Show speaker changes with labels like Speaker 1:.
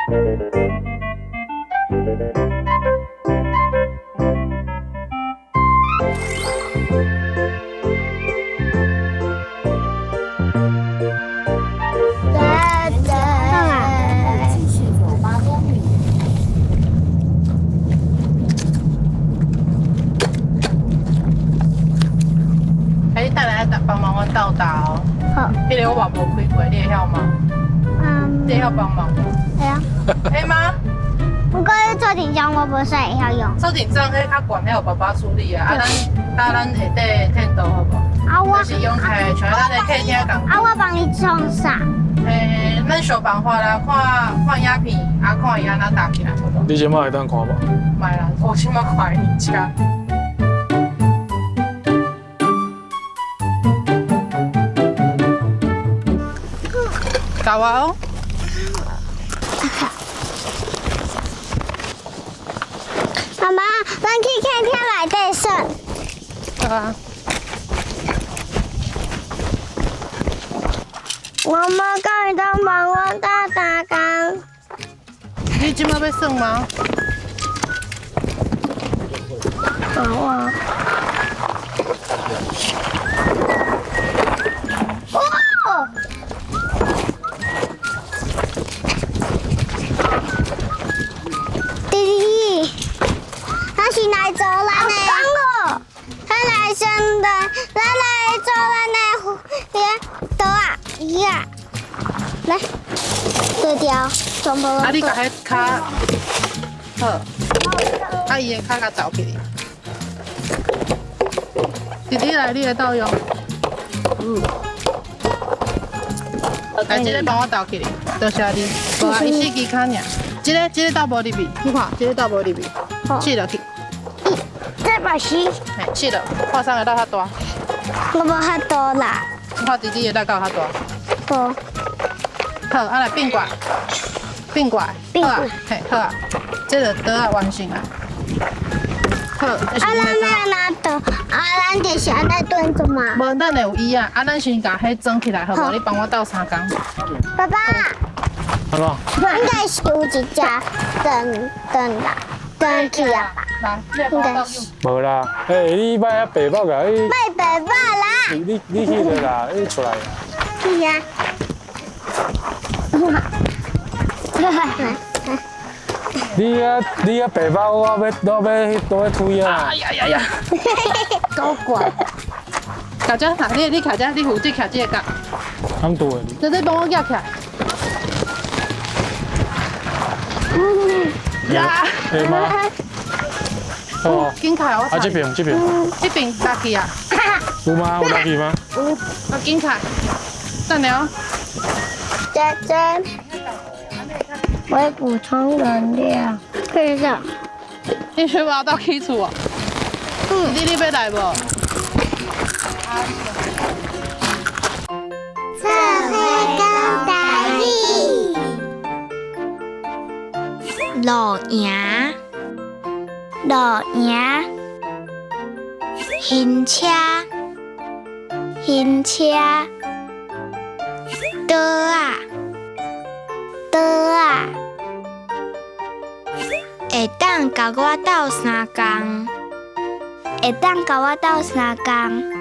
Speaker 1: 哎，等下帮忙阮斗打哦。
Speaker 2: 好，
Speaker 1: 迄个我嘛无开过，你会晓吗？你会晓帮忙吗？
Speaker 2: 会啊。
Speaker 1: 会吗？
Speaker 2: 不过做紧张我不是会晓用。
Speaker 1: 做紧张，迄较悬，迄有爸爸处理啊。啊，咱下底天道好无？
Speaker 2: 啊我
Speaker 1: 就是用开，像咱的客厅共。
Speaker 2: 啊我帮你冲啥？
Speaker 1: 咱想办法啦，看影片，啊看伊安怎搭起来，好无？
Speaker 3: 你即摆会当看无？
Speaker 1: 卖啦，我即摆看伊家。搞啊哦！
Speaker 2: 妈妈，咱去客厅内底耍。
Speaker 1: 好啊。
Speaker 2: 妈妈，敢会当帮我打工？
Speaker 1: 你即摆要算吗？
Speaker 2: 好啊。哦！弟弟，咱是来做咱的。帮我。咱来先的，咱来做咱的刀啊，鱼啊。来，对调，全部都
Speaker 1: 啊，你
Speaker 2: 对
Speaker 1: 甲迄骹好，啊伊的骹甲倒起哩。弟弟来，你的倒用。来，这个帮我倒起哩，多谢你。无啊，伊四支骹尔，这个倒无入去，你看，这个倒无入去，试落去。
Speaker 2: 这把是，
Speaker 1: 嘿，试落，看啥个倒较大，
Speaker 2: 我无遐多啦，
Speaker 1: 看弟弟的倒够较大。
Speaker 2: 无。
Speaker 1: 好，啊来并过来，并过来，好啊，嘿，好啊，这个倒啊完成啊。好，这是
Speaker 2: 啊，
Speaker 1: 你的
Speaker 2: 咱要拿刀，啊，咱就是安尼蹲着嘛。
Speaker 1: 无，咱会有椅啊，啊，咱先甲迄装起来，好无？你帮我倒3工。
Speaker 2: 爸爸，
Speaker 3: 好不好？
Speaker 2: 应该是有一只灯啦，灯去啊吧？
Speaker 1: 来，你来帮我倒用。
Speaker 3: 无啦，你摆啊白包甲你
Speaker 2: 卖白爸啦，
Speaker 3: 你迄个啦，你出来啦。
Speaker 2: 去呀。
Speaker 3: 你啊白包，我要推啊。
Speaker 1: 哎呀呀呀！搞怪。卡只，嗱你卡只，你负责卡这个角。
Speaker 3: 咁多的。
Speaker 1: 你帮我夹起来。呀！
Speaker 3: 会吗？哦，
Speaker 1: 紧开我
Speaker 3: 啊这边，
Speaker 1: 这边搭起啊。
Speaker 3: 有吗？有落去吗？
Speaker 1: 啊紧开。等了。
Speaker 2: 姐姐，我要补充能量。可以的。
Speaker 1: 你去把到起厝哦。你要来无？
Speaker 2: 社会讲台语，
Speaker 4: 路营，路营，行车，行车，刀啊，
Speaker 2: 刀啊，
Speaker 4: 会当甲我斗3工，
Speaker 2: 会当甲我斗3工。